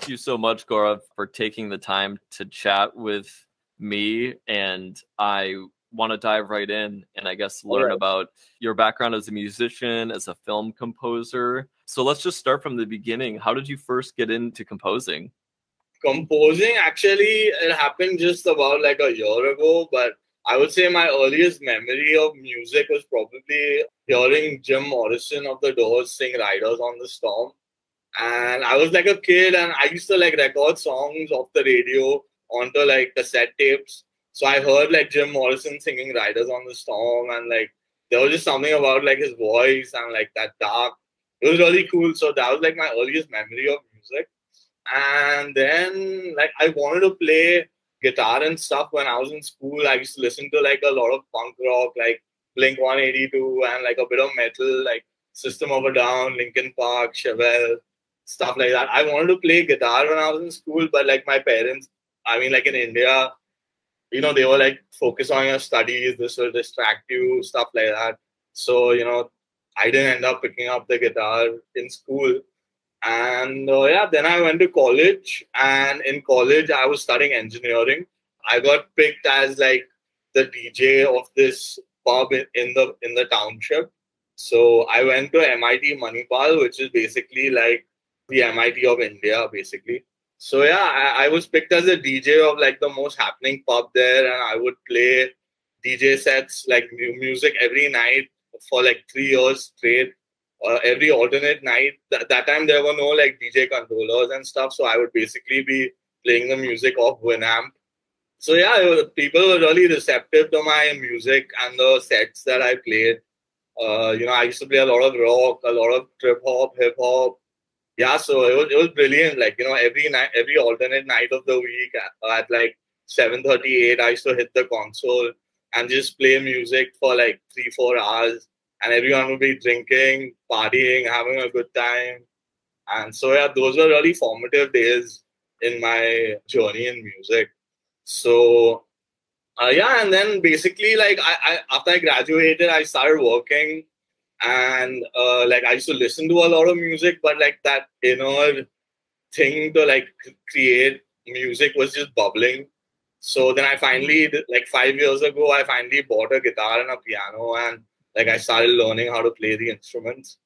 Thank you so much, Gaurav, for taking the time to chat with me. And I want to dive right in and I guess learn about your background as a musician, as a film composer. So let's just start from the beginning. How did you first get into composing? Composing, actually, it happened just about like a year ago, but I would say my earliest memory of music was probably hearing Jim Morrison of The Doors sing Riders on the Storm. And I was like a kid and I used to like record songs off the radio onto like cassette tapes. So I heard like Jim Morrison singing Riders on the Storm, and like there was just something about like his voice and like that dark. It was really cool. So that was like my earliest memory of music. And then like I wanted to play guitar and stuff when I was in school. I used to listen to like a lot of punk rock, like Blink 182 and like a bit of metal, like System of a Down, Linkin Park, Chevelle, stuff like that. I wanted to play guitar when I was in school, but like my parents, I mean, like in India, you know, they were like, focus on your studies, this will distract you, stuff like that. So, you know, I didn't end up picking up the guitar in school. And yeah, then I went to college, and in college I was studying engineering. I got picked as like the DJ of this pub in the township. So I went to MIT Manipal, which is basically like the MIT of India, basically. So yeah, I was picked as a DJ of like the most happening pub there, and I would play DJ sets like music every night for like 3 years straight. Every alternate night. That time there were no like DJ controllers and stuff, so I would basically be playing the music off Winamp. So yeah, people were really receptive to my music and the sets that I played. You know, I used to play a lot of rock, a lot of trip hop, hip hop. Yeah, so it was brilliant. Like, you know, every night, every alternate night of the week at like 7:38, I used to hit the console and just play music for like 3-4 hours, and everyone would be drinking, partying, having a good time. And so yeah, those were really formative days in my journey in music. So yeah, and then basically like I after I graduated, I started working, and like I used to listen to a lot of music, but like that inner thing to like create music was just bubbling. So then I finally, like 5 years ago, I finally bought a guitar and a piano, and like I started learning how to play the instruments.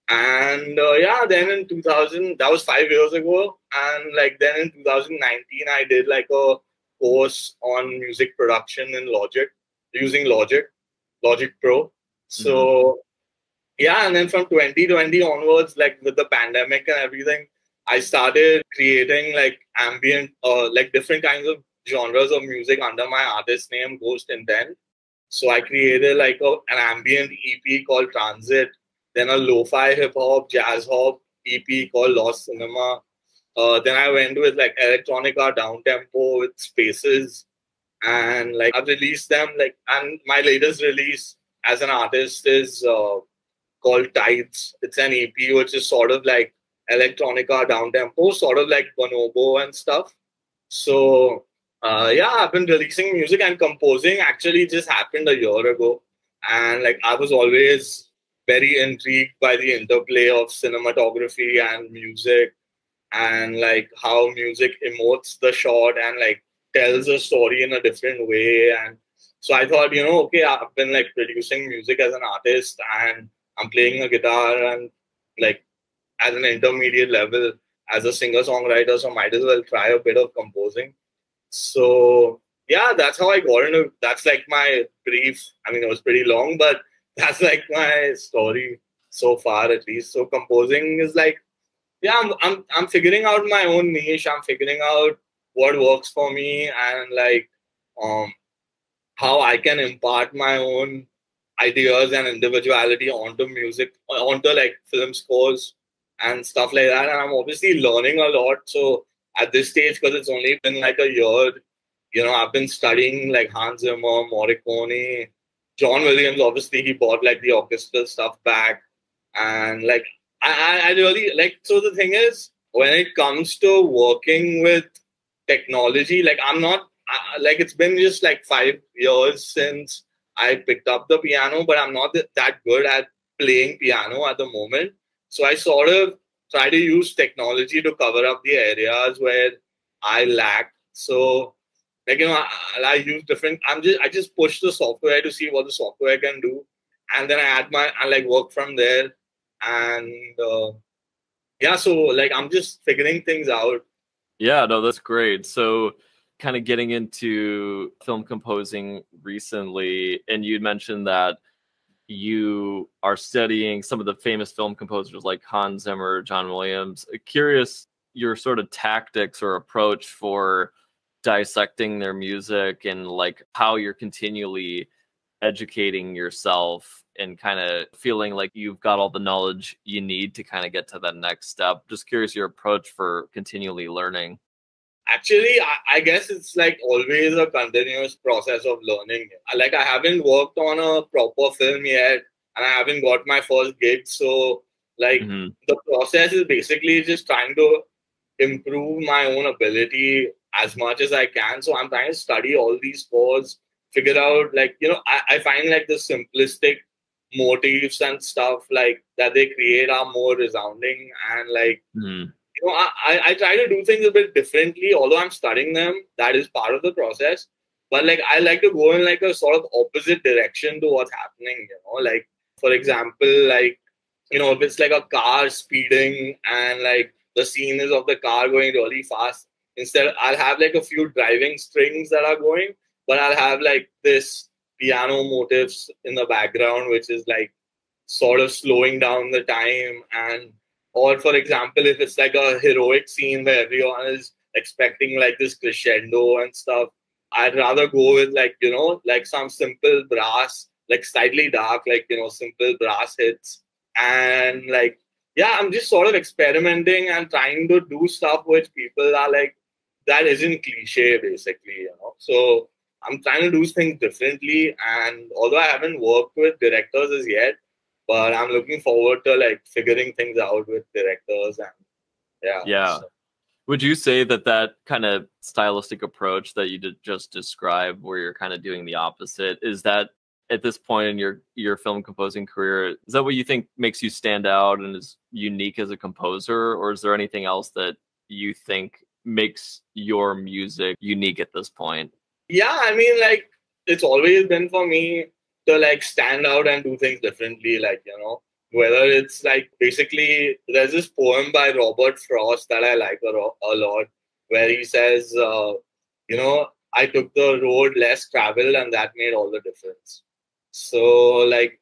And yeah, then in 2000, that was 5 years ago, and like then in 2019, I did like a course on music production in Logic, using Logic Pro. So yeah, and then from 2020 onwards, like with the pandemic and everything, I started creating like ambient, like different kinds of genres of music under my artist name, Ghost Intent. So I created like an ambient EP called Transit, then a lo-fi hip hop, jazz hop EP called Lost Cinema. Then I went with like electronica down tempo with Spaces, and like I've released them. Like, and my latest release as an artist is called Tides. It's an EP which is sort of like electronica down tempo, sort of like bonobo and stuff. So yeah, I've been releasing music, and composing actually just happened a year ago. And like I was always very intrigued by the interplay of cinematography and music, and like how music emotes the shot and like tells a story in a different way. And so I thought, you know, okay, I've been like producing music as an artist, and I'm playing a guitar and like as an intermediate level as a singer-songwriter, so might as well try a bit of composing. So yeah, that's how I got into. That's like my brief. I mean, it was pretty long, but that's like my story so far, at least. So composing is like, yeah, I'm figuring out my own niche. I'm figuring out what works for me, and like um how I can impart my own ideas and individuality onto music, onto like film scores and stuff like that. And I'm obviously learning a lot. So at this stage, because it's only been like a year, you know, I've been studying like Hans Zimmer, Morricone, John Williams. Obviously, he bought like the orchestral stuff back, and like I really like. So the thing is, when it comes to working with technology, like I'm not like, it's been just like 5 years since I picked up the piano, but I'm not that good at playing piano at the moment. So I sort of try to use technology to cover up the areas where I lack. So, like, I use different. I just push the software to see what the software can do, and then I like work from there, and yeah. So like I'm just figuring things out. Yeah, no, that's great. So, kind of getting into film composing recently, and you mentioned that you are studying some of the famous film composers like Hans Zimmer, John Williams. Curious your sort of tactics or approach for dissecting their music and like how you're continually educating yourself and kind of feeling like you've got all the knowledge you need to kind of get to that next step. Just curious your approach for continually learning. Actually, I guess it's like always a continuous process of learning. Like I haven't worked on a proper film yet, and I haven't got my first gig. So like the process is basically just trying to improve my own ability as much as I can. So I'm trying to study all these scores, figure out like, I find like the simplistic motifs and stuff like that they create are more resounding, and like I try to do things a bit differently. Although I'm studying them, that is part of the process. But like I like to go in like a sort of opposite direction to what's happening. Like for example, like if it's like a car speeding and like the scene is of the car going really fast, instead I'll have like a few driving strings that are going, but I'll have like this piano motifs in the background, which is like sort of slowing down the time. And or for example, if it's like a heroic scene where everyone is expecting like this crescendo and stuff, I'd rather go with like like some simple brass, like slightly dark, like simple brass hits. And like yeah, I'm just sort of experimenting and trying to do stuff which people are like, that isn't cliche basically. So I'm trying to do things differently, and although I haven't worked with directors as yet, but I'm looking forward to like figuring things out with directors. And Yeah. So. Would you say that that kind of stylistic approach that you did just describe, where you're kind of doing the opposite, is that at this point in your film composing career, is that what you think makes you stand out and is unique as a composer, or is there anything else that you think makes your music unique at this point? Yeah, I mean, like it's always been for me to like stand out and do things differently. Like whether it's like basically there's this poem by Robert Frost that I like a lot, where he says, I took the road less traveled and that made all the difference. So like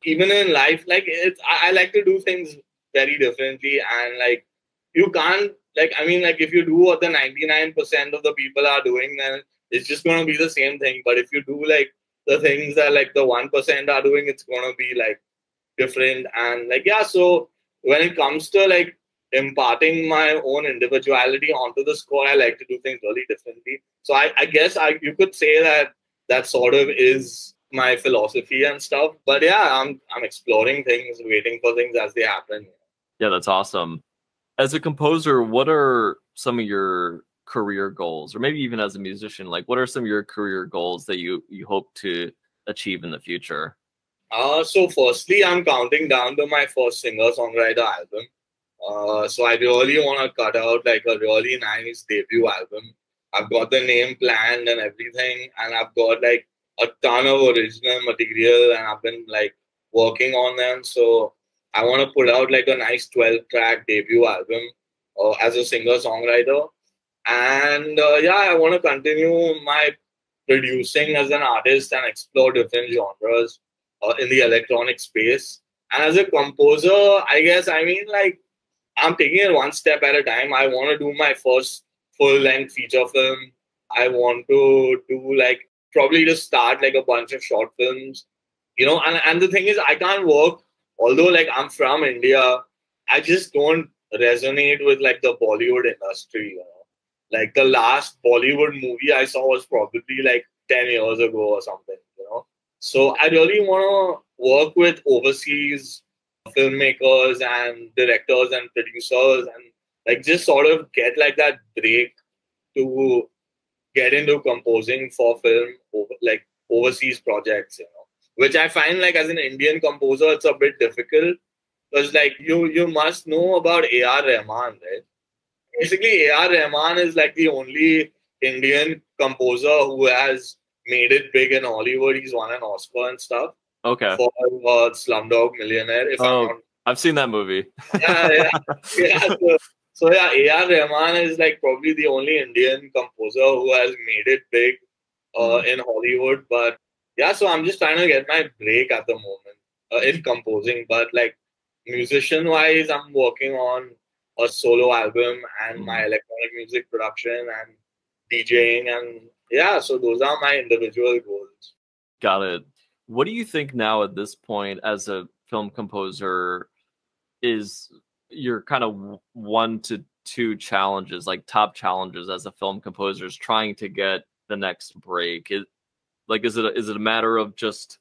even in life, like I like to do things very differently, and like you can't like I mean like if you do what the 99% of the people are doing, then it's just gonna be the same thing. But if you do like the things that like the 1% are doing, it's gonna be like different. And like yeah, so when it comes to like imparting my own individuality onto the score, I like to do things really differently. So I guess you could say that sort of is my philosophy and stuff. But yeah, I'm exploring things, waiting for things as they happen. Yeah, that's awesome. As a composer, what are some of your career goals, or maybe even as a musician, like what are some of your career goals that you hope to achieve in the future? So firstly, I'm counting down to my first singer-songwriter album. So I really want to cut out like a really nice debut album. I've got the name planned and everything, and I've got like a ton of original material, and I've been like working on them. So I want to put out like a nice 12-track debut album as a singer-songwriter. And yeah, I want to continue my producing as an artist and explore different genres in the electronic space. And as a composer, I guess, I mean, like, I'm taking it one step at a time. I want to do my first full-length feature film. I want to do, like, probably just start, like, a bunch of short films. And the thing is, I can't work, although, like, I'm from India, I just don't resonate with, like, the Bollywood industry. Like, the last Bollywood movie I saw was probably, like, 10 years ago or something. So I really want to work with overseas filmmakers and directors and producers, and like just sort of get like that break to get into composing for film, like overseas projects, which I find like as an Indian composer, it's a bit difficult Because like you must know about A.R. Rahman, right? Basically, A.R. Rahman is like the only Indian composer who has made it big in Hollywood. He's won an Oscar and stuff Okay. for Slumdog Millionaire. If I'm not, I've seen that movie. yeah. So yeah, A.R. Rahman is like probably the only Indian composer who has made it big in Hollywood. But yeah, so I'm just trying to get my break at the moment in composing. But like musician wise, I'm working on a solo album and my electronic music production and DJing, and yeah, so those are my individual goals. Got it. What do you think now at this point as a film composer is your kind of 1 to 2 challenges, like top challenges as a film composer is trying to get the next break? Is it a matter of just,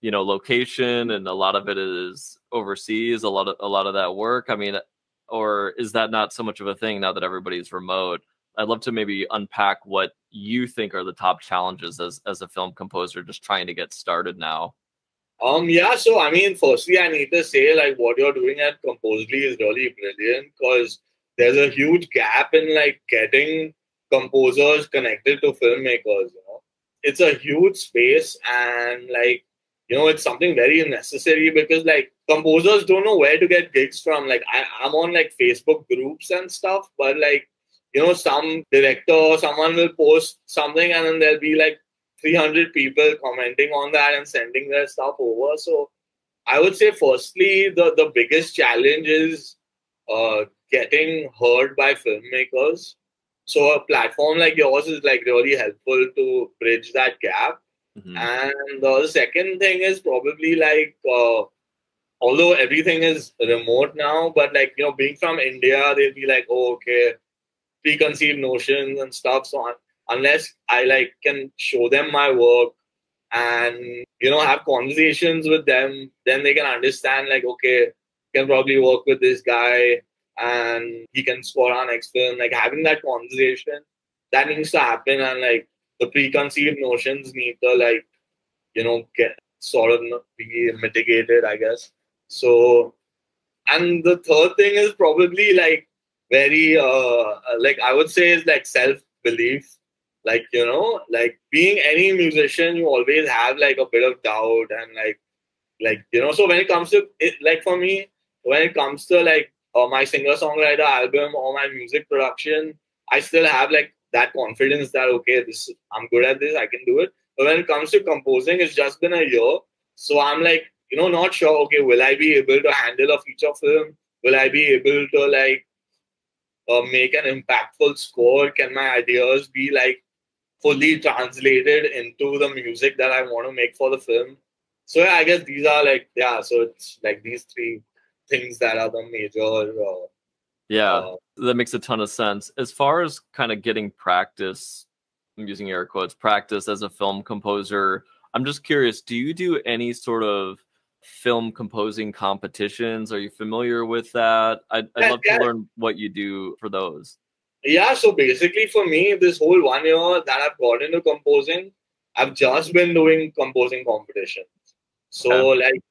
location, and a lot of it is overseas, a lot of that work? I mean, or is that not so much of a thing now that everybody's remote? I'd love to maybe unpack what you think are the top challenges as a film composer just trying to get started now. Yeah, so I mean, firstly, I need to say like what you're doing at Compozly is really brilliant because there's a huge gap in like getting composers connected to filmmakers. It's a huge space, and like it's something very necessary because like composers don't know where to get gigs from. Like I'm on like Facebook groups and stuff, but like some director or someone will post something and then there'll be like 300 people commenting on that and sending their stuff over. So I would say firstly the biggest challenge is getting heard by filmmakers. So a platform like yours is like really helpful to bridge that gap. And the second thing is probably like although everything is remote now, but like being from India, they'll be like, oh, okay, preconceived notions and stuff. So unless I like can show them my work and have conversations with them, then they can understand like, okay, can probably work with this guy and he can score our next film. Like having that conversation, that needs to happen, and like the preconceived notions need to like get sort of be mitigated, I guess. So, and the third thing is probably like very like I would say is like self-belief. Like like being any musician, you always have like a bit of doubt and like so when it comes to it, like for me, when it comes to like my singer-songwriter album or my music production, I still have like that confidence that okay, this I'm good at this, I can do it. But when it comes to composing, it's just been a year, so I'm like not sure, okay, will I be able to handle a feature film? Will I be able to like make an impactful score? Can my ideas be like fully translated into the music that I want to make for the film? So yeah, I guess these are like, yeah, so it's like these 3 things that are the major. That makes a ton of sense. As far as kind of getting practice, I'm using air quotes, practice as a film composer, I'm just curious, do you do any sort of film composing competitions? Are you familiar with that? I'd love to learn what you do for those. Yeah, so basically for me, this whole 1 year that I've got into composing, I've just been doing composing competitions. So like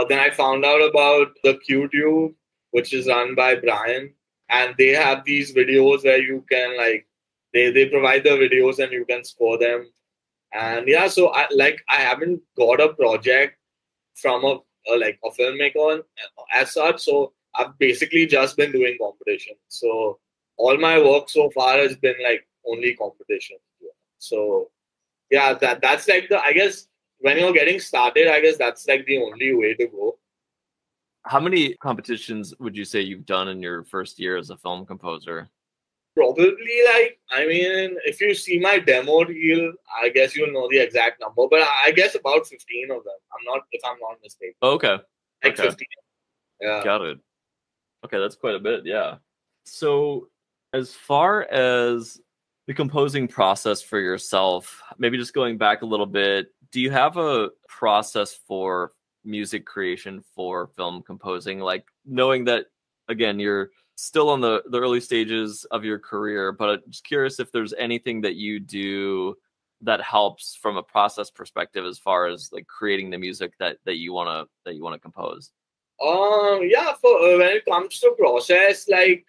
then I found out about the QTube, which is run by Brian, and they have these videos where you can like they provide the videos and you can score them. And yeah, so I haven't got a project from a filmmaker as such. So I've basically just been doing competition. So all my work so far has been like only competition. So yeah, that's like I guess when you're getting started, I guess that's like the only way to go. How many competitions would you say you've done in your first year as a film composer? Probably like, I mean, if you see my demo reel, I guess you'll know the exact number, but I guess about 15 of them. If I'm not mistaken. Okay. Like 15. Yeah. Got it. Okay, that's quite a bit, yeah. So as far as the composing process for yourself, maybe just going back a little bit, do you have a process for music creation for film composing? Like knowing that, again, you're still on the early stages of your career, but I'm just curious if there's anything that you do that helps from a process perspective as far as like creating the music that you want to compose. Yeah, for when it comes to process, like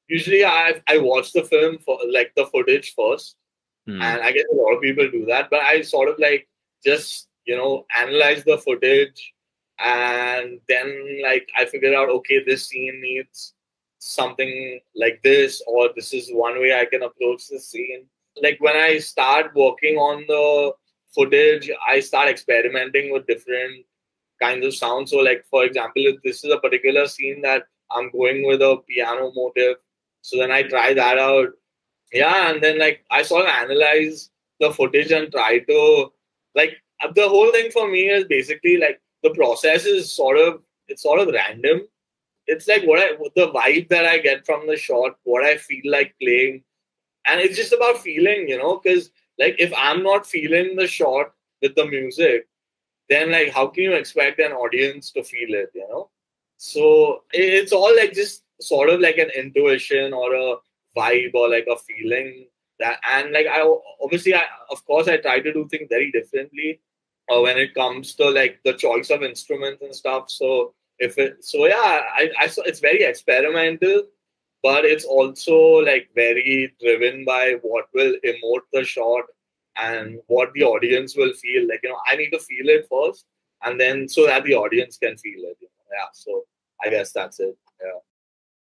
usually I watch the film for like the footage first, Hmm. and I guess a lot of people do that, but I sort of like just analyze the footage, and then like I figure out, okay, this scene needs something like this, or this is one way I can approach this scene. Like when I start working on the footage, I start experimenting with different kinds of sound. So, like for example, if this is a particular scene that I'm going with a piano motive, so then I try that out. Yeah, and then like I sort of analyze the footage and try to like the whole thing for me is basically like the process is sort of random. It's like the vibe that I get from the shot, what I feel like playing, and it's just about feeling, because like if I'm not feeling the shot with the music, then like how can you expect an audience to feel it? So it's all like just sort of like an intuition or a vibe or like a feeling that, and like I obviously I of course I try to do things very differently when it comes to like the choice of instruments and stuff. So yeah, I so it's very experimental, but it's also like very driven by what will emote the shot and what the audience will feel. Like, I need to feel it first, and then so that the audience can feel it. Yeah. So I guess that's it. Yeah.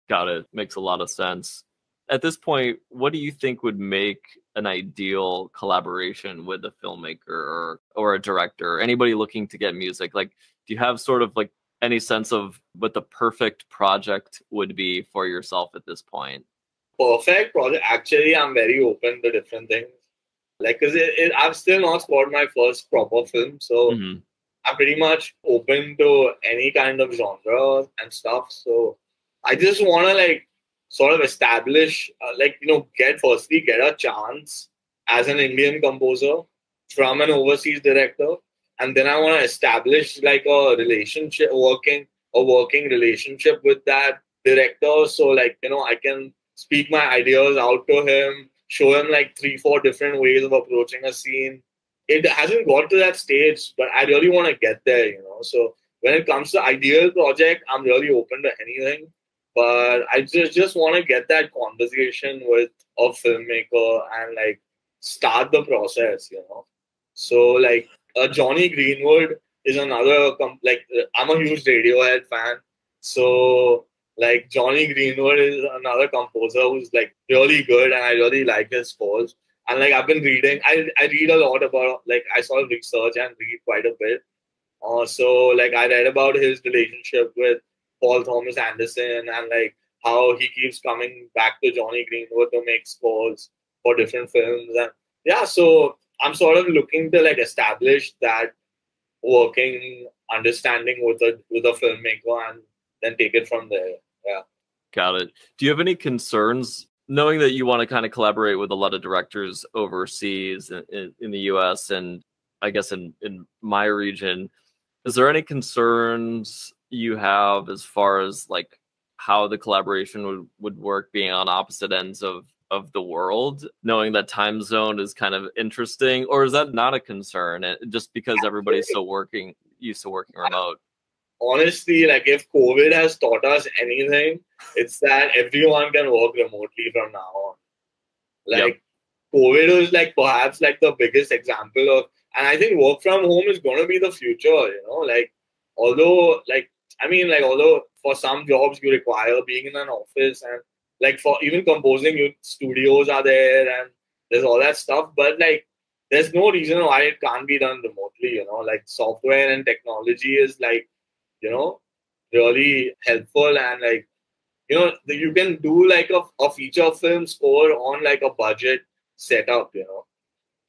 Got it. Makes a lot of sense. At this point, what do you think would make an ideal collaboration with a filmmaker or a director, or anybody looking to get music? Like, do you have sort of like any sense of what the perfect project would be for yourself at this point? Perfect project. Actually, I'm very open to different things. Like, cause I've still not scored my first proper film, so Hmm. I'm pretty much open to any kind of genre and stuff. So I just want to like sort of establish, get a chance as an Indian composer from an overseas director, and then I want to establish like a working relationship with that director. So like I can speak my ideas out to him, show him like 3, 4 different ways of approaching a scene. It hasn't got to that stage, but I really want to get there. So when it comes to ideal project, I'm really open to anything. But I just want to get that conversation with a filmmaker and like start the process. So like Johnny Greenwood is another I'm a huge Radiohead fan. So like Johnny Greenwood is another composer who's like really good, and I really like his scores. And like I've been reading, I read a lot about, like I sort of research and read quite a bit. So like I read about his relationship with Paul Thomas Anderson, and like how he keeps coming back to Johnny Greenwood to make scores for different films. And yeah, so I'm sort of looking to like establish that working understanding with a filmmaker, and then take it from there. Yeah. Got it. Do you have any concerns knowing that you want to kind of collaborate with a lot of directors overseas in the US and I guess in my region? Is there any concerns you have as far as like how the collaboration would work being on opposite ends of the world, knowing that time zone is kind of interesting, or is that not a concern just because everybody's so used to working remote? Honestly, like if COVID has taught us anything, it's that everyone can work remotely from now on. Yep. Like COVID was like perhaps like the biggest example of, and I think work from home is going to be the future. Like although like I mean like although for some jobs you require being in an office, and like for even composing, studios are there and there's all that stuff, but like there's no reason why it can't be done remotely. Like software and technology is like you know, really helpful, and like you can do like a feature film score on like a budget setup.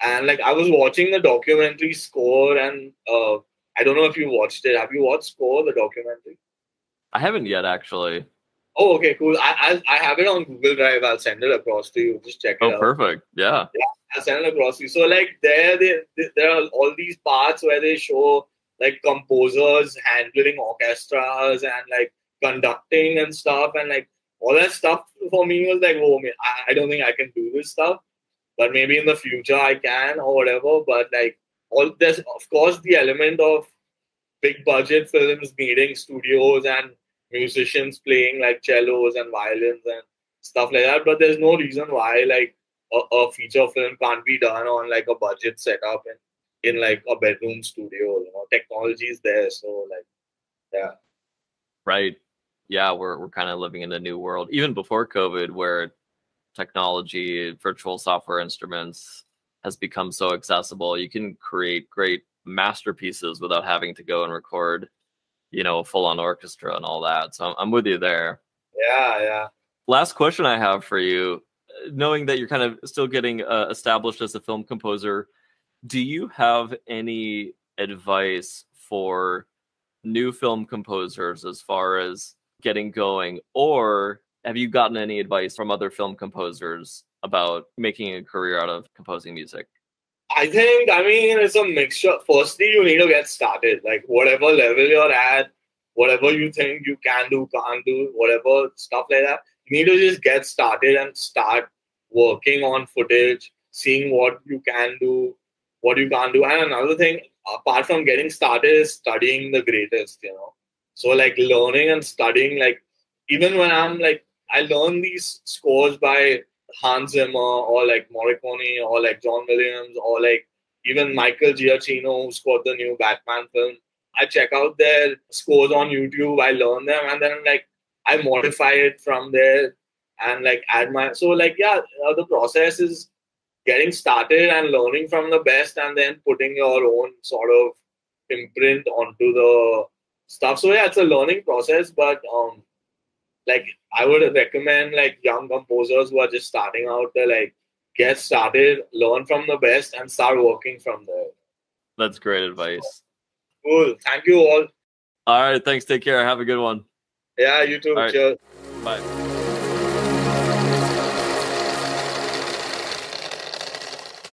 And like I was watching the documentary Score, and I don't know if you watched it. Have you watched Score, the documentary? I haven't yet actually. Oh, okay, cool. I have it on Google Drive. I'll send it across to you. Just check it Oh, out. perfect. Yeah. Yeah, I'll send it across to you. So like there are all these parts where they show like composers handling orchestras and like conducting and stuff, and like all that stuff for me was like, oh man, I don't think I can do this stuff, but maybe in the future I can or whatever. But like all there's of course the element of big budget films needing studios and musicians playing like cellos and violins and stuff like that. But there's no reason why like a feature film can't be done on like a budget setup and in like a bedroom studio. You know, technology is there, so like yeah. Right. Yeah, we're kind of living in a new world, even before COVID, where technology, virtual software instruments has become so accessible. You can create great masterpieces without having to go and record, a full-on orchestra and all that. So I'm with you there. Yeah, yeah. Last question I have for you, knowing that you're kind of still getting established as a film composer, do you have any advice for new film composers as far as getting going, or have you gotten any advice from other film composers about making a career out of composing music? I mean, it's a mixture. Firstly, you need to get started. Like, whatever level you're at, whatever you think you can do, can't do, whatever stuff like that, you need to just get started and start working on footage, seeing what you can do, what you can't do. And another thing, apart from getting started, is studying the greatest, So, like, learning and studying, like, even when I learn these scores by Hans Zimmer or like Morricone or like John Williams or like even Michael Giacchino, who scored the new Batman film. I check out their scores on YouTube, I learn them, and then like I modify it from there and like add so like yeah, the process is getting started and learning from the best and then putting your own sort of imprint onto the stuff. So yeah, it's a learning process, but like I would recommend like young composers who are just starting out to like get started, learn from the best, and start working from there. That's great advice. Cool. Thank you all. All right. Thanks. Take care. Have a good one. Yeah, you too. Right. Cheers. Bye.